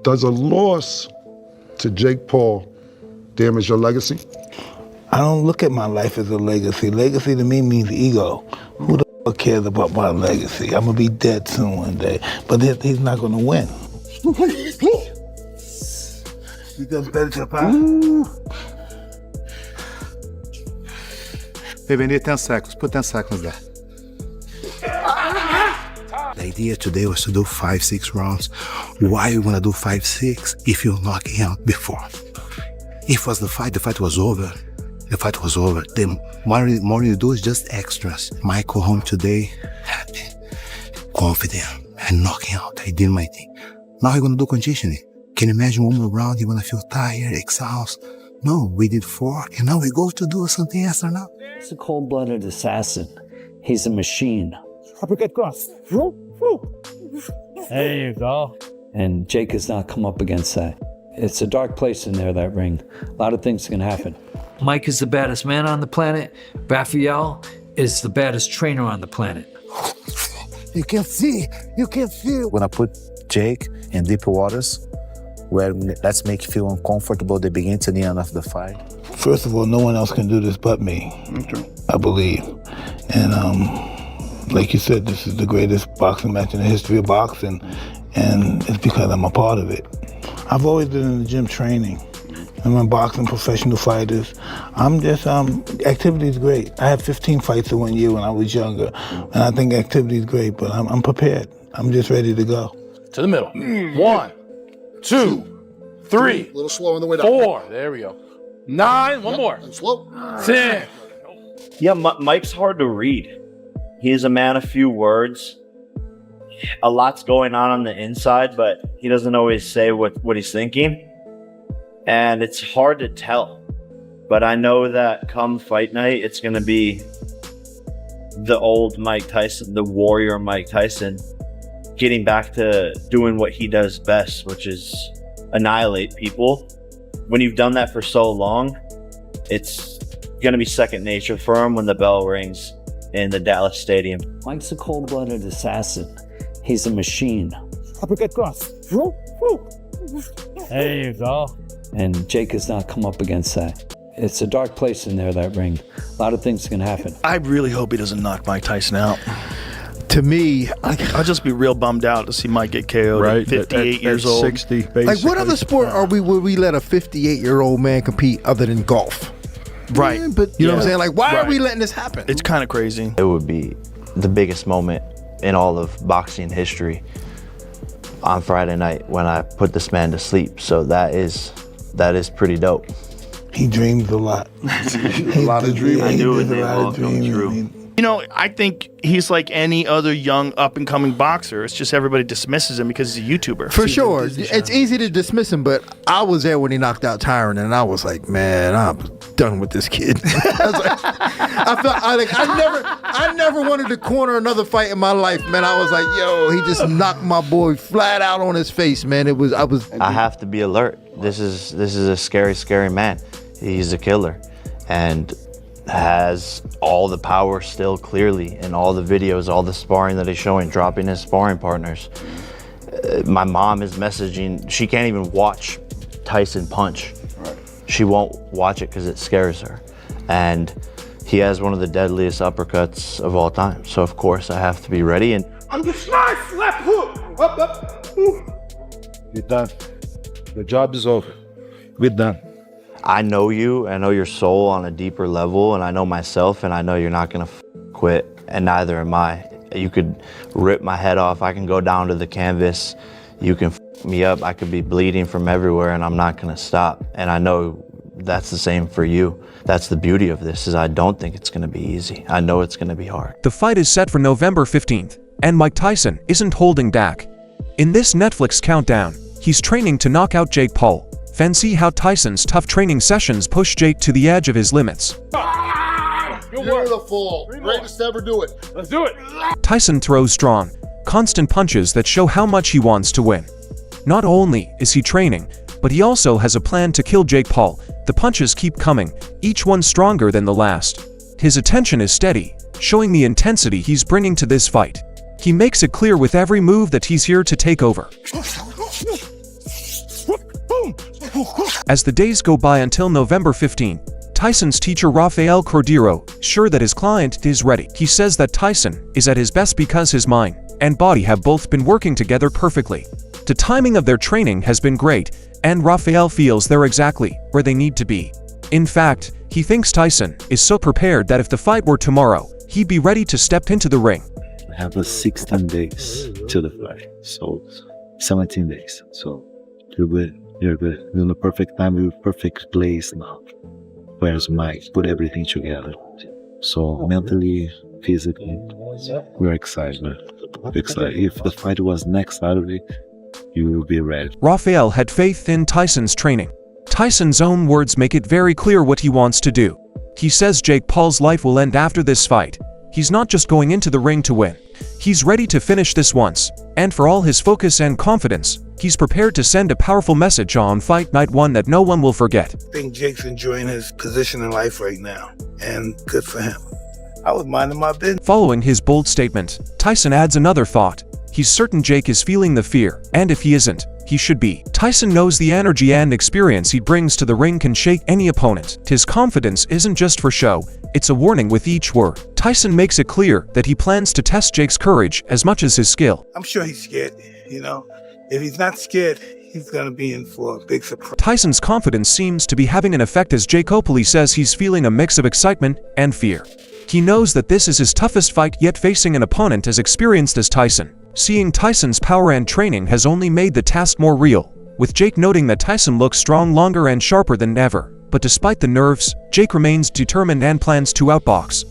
Does a loss to Jake Paul damage your legacy? I don't look at my life as a legacy. Legacy to me means ego. Who the fuck cares about my legacy? I'm gonna be dead soon one day, but he's not gonna win. You got better to Baby, I need 10 seconds. Put 10 seconds there. The idea today was to do 5-6 rounds. Why you wanna do 5-6 if you're knocking out before? If it was the fight was over. The fight was over. The more you do is just extras. Mike go home today, happy, confident, and knocking out. I did my thing. Now you're gonna do conditioning. Can you imagine one more round? You're gonna feel tired, exhausted. No, we did 4, and now we go to do something else or not. He's a cold-blooded assassin. He's a machine. uppercut cross. There you go. And Jake has not come up against that. It's a dark place in there, that ring. A lot of things can happen. Mike is the baddest man on the planet. Raphael is the baddest trainer on the planet. You can see. When I put Jake in deep waters, where let's make you feel uncomfortable the beginning to the end of the fight. First of all, no one else can do this but me, I believe. And like you said, this is the greatest boxing match in the history of boxing, and it's because I'm a part of it. I've always been in the gym training. I'm boxing professional fighters. Activity is great. I had 15 fights in 1 year when I was younger, and I think activity is great, but I'm prepared. I'm just ready to go. To the middle. 1, 2, 3. A little slow on the way down. 4. There we go. 9. One more. And slow. 10. Yeah, Mike's hard to read. He's a man of few words. A lot's going on the inside, but he doesn't always say what he's thinking. And it's hard to tell. But I know that come fight night, it's going to be the old Mike Tyson, the warrior Mike Tyson, getting back to doing what he does best, which is annihilate people. When you've done that for so long, it's going to be second nature for him when the bell rings in the Dallas Stadium. Mike's a cold-blooded assassin. He's a machine. Uppercut cross. There you go. And Jake has not come up against that. It's a dark place in there, that ring. A lot of things can happen. I really hope he doesn't knock Mike Tyson out. To me, I'll just be real bummed out to see Mike get KO'd right, at 58 years old. 60, basically. Like, what other sport would we let a 58-year-old man compete other than golf? Right. But you know what I'm saying? Like, why are we letting this happen? It's kind of crazy. It would be the biggest moment in all of boxing history on Friday night when I put this man to sleep. So that is pretty dope. He dreams a lot. A lot of dreams. I knew it, they all come true. You know, I think he's like any other young up-and-coming boxer. It's just everybody dismisses him because he's a YouTuber. For sure. It's easy to dismiss him, but I was there when he knocked out Tyron, and I was like, man, I'm done with this kid. I never wanted to corner another fight in my life, man. I was like, yo, he just knocked my boy flat out on his face, man. I have to be alert. This is a scary, scary man. He's a killer, and has all the power still clearly in all the videos, all the sparring that he's showing, dropping his sparring partners. My mom is messaging, she can't even watch Tyson punch. Right. She won't watch it because it scares her. And he has one of the deadliest uppercuts of all time. So of course I have to be ready. And I'm just nice left hook. Up. You're done. The job is over. We're done. I know you, I know your soul on a deeper level, and I know myself, and I know you're not gonna quit, and neither am I. You could rip my head off, I can go down to the canvas, you can me up, I could be bleeding from everywhere, and I'm not gonna stop. And I know that's the same for you. That's the beauty of this, is I don't think it's gonna be easy. I know it's gonna be hard. The fight is set for November 15th, and Mike Tyson isn't holding back. In this Netflix countdown, he's training to knock out Jake Paul. Fans see how Tyson's tough training sessions push Jake to the edge of his limits. Beautiful. Greatest to ever do it. Let's do it. Tyson throws strong, constant punches that show how much he wants to win. Not only is he training, but he also has a plan to kill Jake Paul. The punches keep coming, each one stronger than the last. His attention is steady, showing the intensity he's bringing to this fight. He makes it clear with every move that he's here to take over. As the days go by until November 15, Tyson's teacher Rafael Cordero, sure that his client is ready. He says that Tyson is at his best because his mind and body have both been working together perfectly. The timing of their training has been great, and Rafael feels they're exactly where they need to be. In fact, he thinks Tyson is so prepared that if the fight were tomorrow, he'd be ready to step into the ring. We have 16 days till the fight, so 17 days. So you're good, you're good. We're in the perfect time, we're in the perfect place now. Where's Mike? Put everything together. So mentally, physically, we're excited, man. Excited. If the fight was next Saturday, you will be ready. Rafael had faith in Tyson's training. Tyson's own words make it very clear what he wants to do. He says Jake Paul's life will end after this fight. He's not just going into the ring to win. He's ready to finish this once, and for all his focus and confidence, he's prepared to send a powerful message on fight night one that no one will forget. I think Jake's enjoying his position in life right now, and good for him. I was minding my business. Following his bold statement, Tyson adds another thought. He's certain Jake is feeling the fear, and if he isn't, he should be. Tyson knows the energy and experience he brings to the ring can shake any opponent. His confidence isn't just for show, it's a warning with each word. Tyson makes it clear that he plans to test Jake's courage as much as his skill. I'm sure he's scared, you know. If he's not scared, he's gonna be in for a big surprise. Tyson's confidence seems to be having an effect as Jake openly says he's feeling a mix of excitement and fear. He knows that this is his toughest fight yet facing an opponent as experienced as Tyson. Seeing Tyson's power and training has only made the task more real, with Jake noting that Tyson looks strong, longer and sharper than ever. But despite the nerves, Jake remains determined and plans to outbox.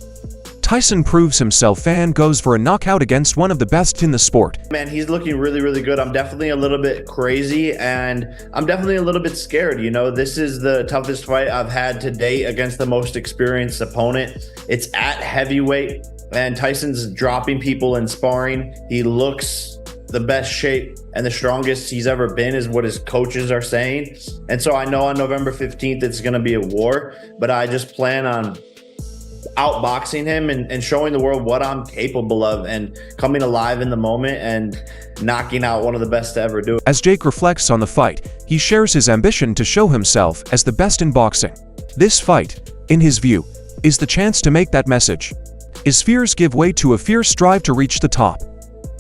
Tyson proves himself and goes for a knockout against one of the best in the sport. Man, he's looking really, really good. I'm definitely a little bit crazy, and I'm definitely a little bit scared. You know, this is the toughest fight I've had to date against the most experienced opponent. It's at heavyweight, and Tyson's dropping people in sparring. He looks the best shape and the strongest he's ever been is what his coaches are saying. And so I know on November 15th, it's going to be a war, but I just plan on outboxing him and showing the world what I'm capable of and coming alive in the moment and knocking out one of the best to ever do it. As Jake reflects on the fight, he shares his ambition to show himself as the best in boxing. This fight, in his view, is the chance to make that message. His fears give way to a fierce strive to reach the top.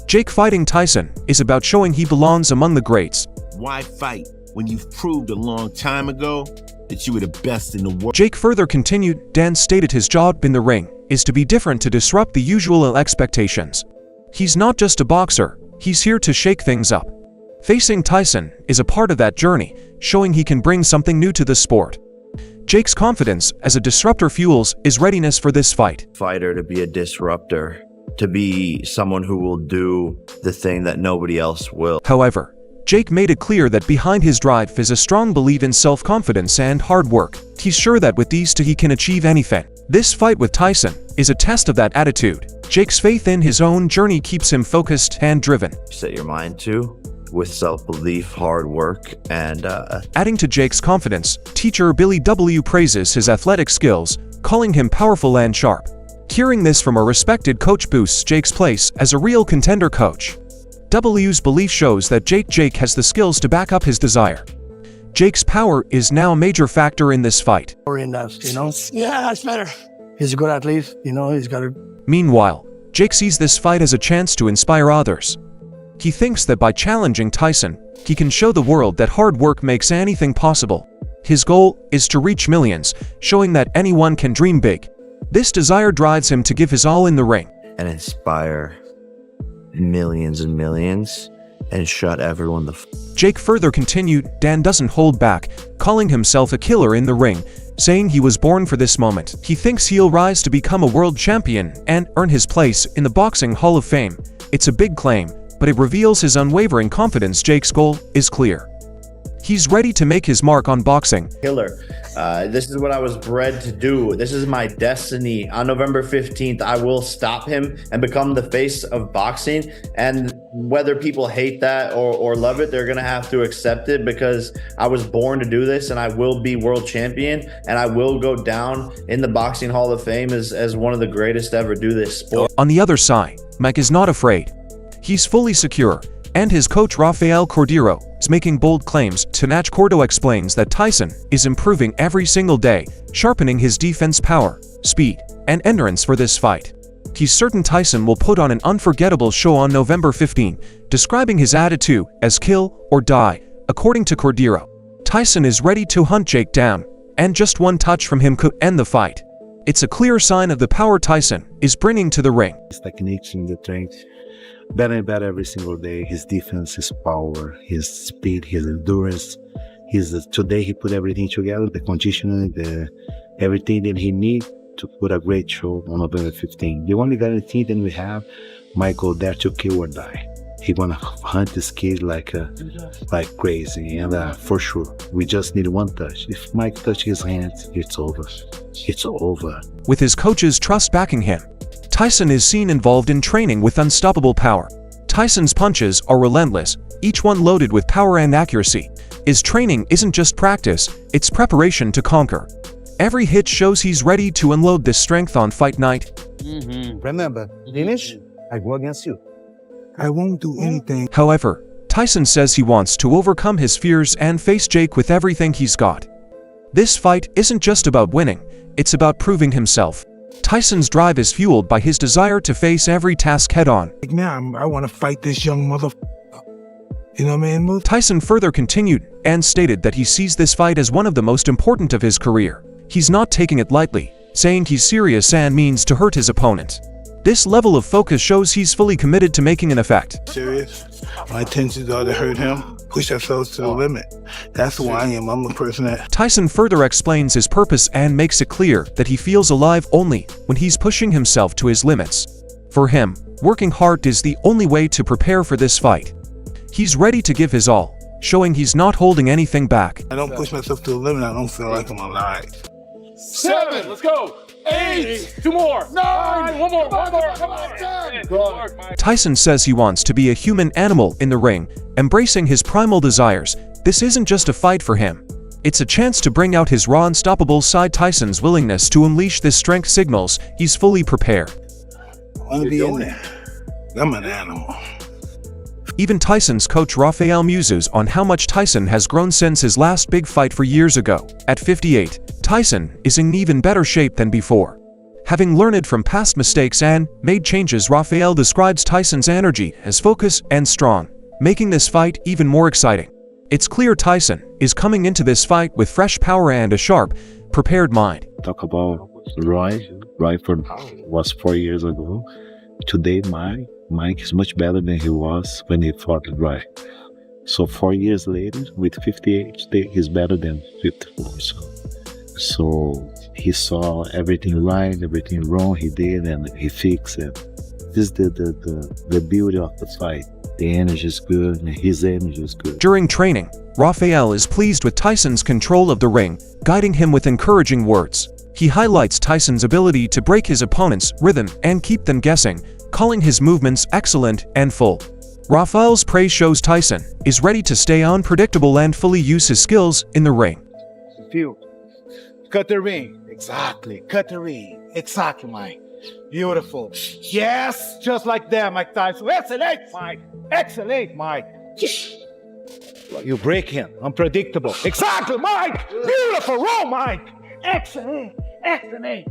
Jake fighting Tyson is about showing he belongs among the greats. Why fight when you've proved a long time ago that you were the best in the world? Jake further continued, Dan stated his job in the ring is to be different, to disrupt the usual expectations. He's not just a boxer, he's here to shake things up. Facing Tyson is a part of that journey, showing he can bring something new to the sport. Jake's confidence as a disruptor fuels his readiness for this fight. Fighter to be a disruptor, to be someone who will do the thing that nobody else will. However, Jake made it clear that behind his drive is a strong belief in self-confidence and hard work. He's sure that with these two he can achieve anything. This fight with Tyson is a test of that attitude. Jake's faith in his own journey keeps him focused and driven. Set your mind to with self-belief, hard work, and adding to Jake's confidence, teacher Billy W. praises his athletic skills, calling him powerful and sharp. Hearing this from a respected coach boosts Jake's place as a real contender coach. W's belief shows that Jake has the skills to back up his desire. Jake's power is now a major factor in this fight. In that, you know? Yeah, that's better. He's a good athlete, you know, he's got a... Meanwhile, Jake sees this fight as a chance to inspire others. He thinks that by challenging Tyson, he can show the world that hard work makes anything possible. His goal is to reach millions, showing that anyone can dream big. This desire drives him to give his all in the ring. And inspire millions and millions and shut everyone the Jake further continued, Dan doesn't hold back, calling himself a killer in the ring, saying he was born for this moment. He thinks he'll rise to become a world champion and earn his place in the Boxing Hall of Fame. It's a big claim, but it reveals his unwavering confidence. Jake's goal is clear. He's ready to make his mark on boxing. Killer. This is what I was bred to do. This is my destiny. On November 15th, I will stop him and become the face of boxing. And whether people hate that or love it, they're going to have to accept it because I was born to do this and I will be world champion and I will go down in the Boxing Hall of Fame as one of the greatest to ever do this sport. On the other side, Mike is not afraid. He's fully secure. And his coach Rafael Cordero is making bold claims to match. Cordero explains that Tyson is improving every single day, sharpening his defense power, speed, and endurance for this fight. He's certain Tyson will put on an unforgettable show on November 15, describing his attitude as kill or die. According to Cordero, Tyson is ready to hunt Jake down, and just one touch from him could end the fight. It's a clear sign of the power Tyson is bringing to the ring. His techniques in the trench, better and better every single day. His defense, his power, his speed, his endurance. Today he put everything together, the conditioning, everything that he needs to put a great show on November 15. The only guarantee that we have, Michael there to kill or die. He gonna hunt this kid like crazy, and for sure, we just need one touch. If Mike touches his hands, it's over. It's over. With his coach's trust backing him, Tyson is seen involved in training with unstoppable power. Tyson's punches are relentless, each one loaded with power and accuracy. His training isn't just practice, it's preparation to conquer. Every hit shows he's ready to unload this strength on fight night. Remember, finish, I go against you. I won't do anything. However, Tyson says he wants to overcome his fears and face Jake with everything he's got. This fight isn't just about winning, it's about proving himself. Tyson's drive is fueled by his desire to face every task head-on. Now I want to fight this young motherfucker. You know what I mean? Tyson further continued and stated that he sees this fight as one of the most important of his career. He's not taking it lightly, saying he's serious and means to hurt his opponent. This level of focus shows he's fully committed to making an effect. Serious. My intentions are to hurt him, push ourselves to the limit. That's who I am. I'm a person that... Tyson further explains his purpose and makes it clear that he feels alive only when he's pushing himself to his limits. For him, working hard is the only way to prepare for this fight. He's ready to give his all, showing he's not holding anything back. I don't push myself to the limit. I don't feel like I'm alive. 7, let's go. 8, 2 more. 9, one more, come on, 10. Tyson says he wants to be a human animal in the ring, embracing his primal desires. This isn't just a fight for him. It's a chance to bring out his raw, unstoppable side. Tyson's willingness to unleash this strength signals he's fully prepared. I want to be in there. I'm an animal. Even Tyson's coach Rafael muses on how much Tyson has grown since his last big fight 4 years ago. At 58, Tyson is in even better shape than before. Having learned from past mistakes and made changes, Rafael describes Tyson's energy as focused and strong, making this fight even more exciting. It's clear Tyson is coming into this fight with fresh power and a sharp, prepared mind. Talk about Roy was 4 years ago. Today, Mike is much better than he was when he fought Roy. So 4 years later, with 58, today he's better than 54. So he saw everything right, everything wrong he did, and he fixed it. This is the beauty of the fight. The energy is good, and his energy is good. During training, Rafael is pleased with Tyson's control of the ring, guiding him with encouraging words. He highlights Tyson's ability to break his opponent's rhythm and keep them guessing, calling his movements excellent and full. Rafael's praise shows Tyson is ready to stay unpredictable and fully use his skills in the ring. Feel. Cut the ring. Exactly. Cut the ring. Exactly, Mike. Beautiful. Yes, just like that, Mike Tyson. Excellent, Mike. Excellent, Mike. You break him. Unpredictable. Exactly, Mike. Beautiful. Roll, Mike. Excellent. Excellent.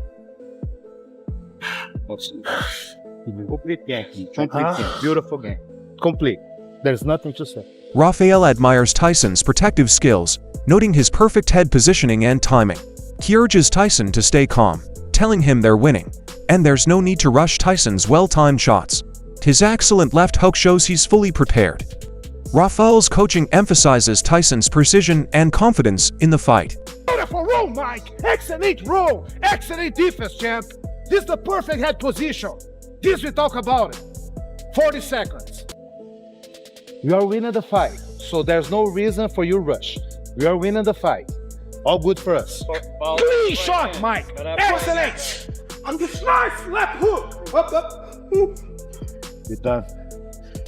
Complete game. Complete game. Beautiful game. Complete. There's nothing to say. Rafael admires Tyson's protective skills, noting his perfect head positioning and timing. He urges Tyson to stay calm, telling him they're winning, and there's no need to rush Tyson's well-timed shots. His excellent left hook shows he's fully prepared. Rafael's coaching emphasizes Tyson's precision and confidence in the fight. Beautiful roll, Mike. Excellent roll. Excellent defense, champ. This is the perfect head position. This we talk about it. 40 seconds. We are winning the fight, so there's no reason for you to rush. We are winning the fight. All good for us. Clean shot, Mike. Excellent. On this nice left hook. Up. We're done.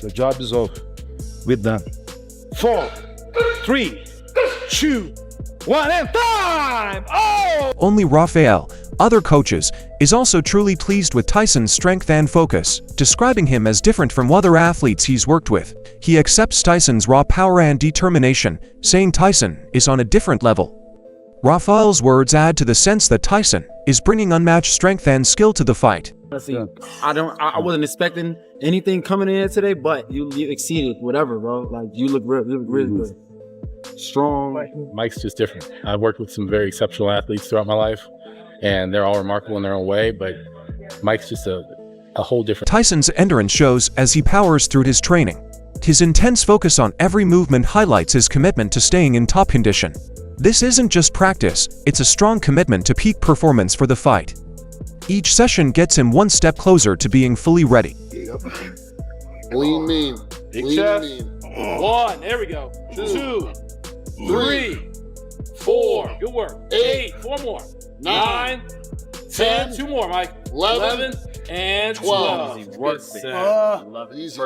The job is over. We're done. 4, 3, 2, 1, and time! Oh! Only Rafael other coaches, is also truly pleased with Tyson's strength and focus, describing him as different from other athletes he's worked with. He accepts Tyson's raw power and determination, saying Tyson is on a different level. Rafael's words add to the sense that Tyson is bringing unmatched strength and skill to the fight. Honestly, I wasn't expecting anything coming in today, but you exceeded whatever, bro. Like, you look really good. Strong. Mike's just different. I've worked with some very exceptional athletes throughout my life, and they're all remarkable in their own way, but Mike's just a whole different. Tyson's endurance shows as he powers through his training. His intense focus on every movement highlights his commitment to staying in top condition. This isn't just practice, it's a strong commitment to peak performance for the fight. Each session gets him one step closer to being fully ready. Lean mean. Big Lean chest. mean. 1, there we go. 2, 3, 4, good work. 8, 4 more. 9, 10, 2 more, Mike. 11, and 12.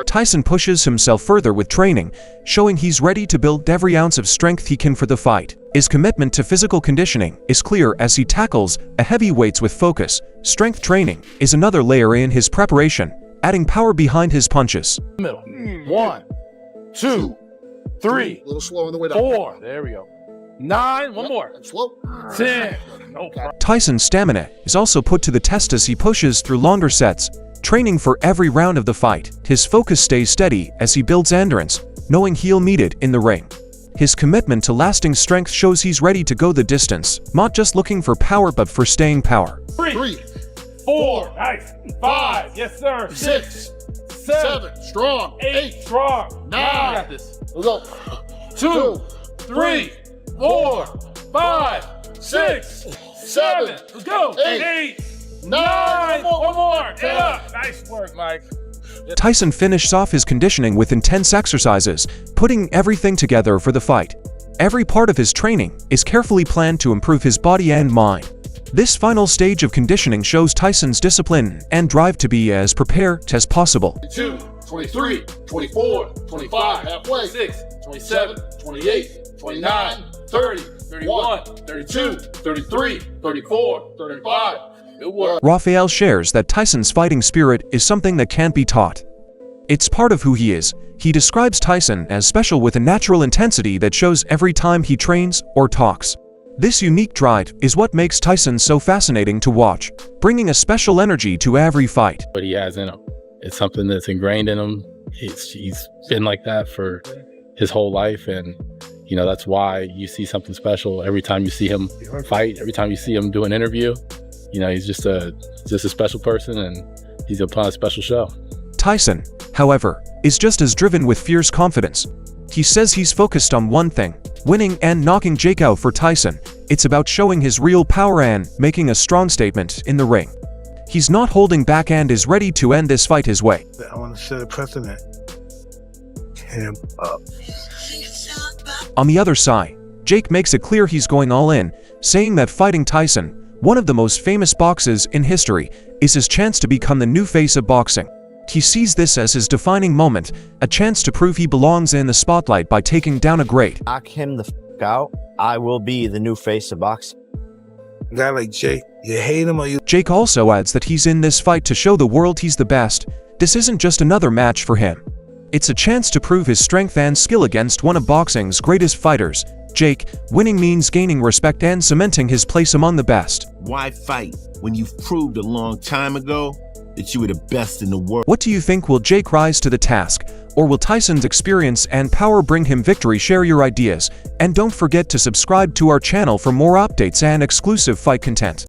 Tyson pushes himself further with training, showing he's ready to build every ounce of strength he can for the fight. His commitment to physical conditioning is clear as he tackles heavy weights with focus. Strength training is another layer in his preparation, adding power behind his punches. Middle. 1, 2, 3, A little slow on the way down. 4, there we go. 9, one more. Slow. 10, no problem. Tyson's stamina is also put to the test as he pushes through longer sets, training for every round of the fight. His focus stays steady as he builds endurance, knowing he'll need it in the ring. His commitment to lasting strength shows he's ready to go the distance, not just looking for power but for staying power. 3, 4, nice. 5, yes sir. 6, 7, strong. 8, strong. 9, got this. Let's go. 2, 3, 4, 5, 6, 7. Let's go. 8, 9. One more. Get up. Nice work, Mike. Tyson finishes off his conditioning with intense exercises, putting everything together for the fight. Every part of his training is carefully planned to improve his body and mind. This final stage of conditioning shows Tyson's discipline and drive to be as prepared as possible. 22, 23, 24, 25, halfway. 26, 27, 28, 29, 30, 31, 32, 33, 34, 35. Good work. Rafael shares that Tyson's fighting spirit is something that can't be taught. It's part of who he is. He describes Tyson as special with a natural intensity that shows every time he trains or talks. This unique drive is what makes Tyson so fascinating to watch, bringing a special energy to every fight. What he has in him, it's something that's ingrained in him. He's been like that for his whole life, and that's why you see something special every time you see him fight, every time you see him do an interview. He's just a special person, and he's gonna put on a special show. Tyson, however, is just as driven with fierce confidence. He says he's focused on one thing: winning and knocking Jake out. For Tyson, it's about showing his real power and making a strong statement in the ring. He's not holding back and is ready to end this fight his way. I want to set a precedent. Him up. On the other side, Jake makes it clear he's going all in, saying that fighting Tyson, one of the most famous boxers in history, is his chance to become the new face of boxing. He sees this as his defining moment, a chance to prove he belongs in the spotlight by taking down a great. Knock him the f out, I will be the new face of boxing. A guy like Jake, you hate him or you... Jake also adds that he's in this fight to show the world he's the best. This isn't just another match for him. It's a chance to prove his strength and skill against one of boxing's greatest fighters. Jake, winning means gaining respect and cementing his place among the best. Why fight when you've proved a long time ago that you were the best in the world? What do you think? Will Jake rise to the task, or will Tyson's experience and power bring him victory? Share your ideas, and don't forget to subscribe to our channel for more updates and exclusive fight content.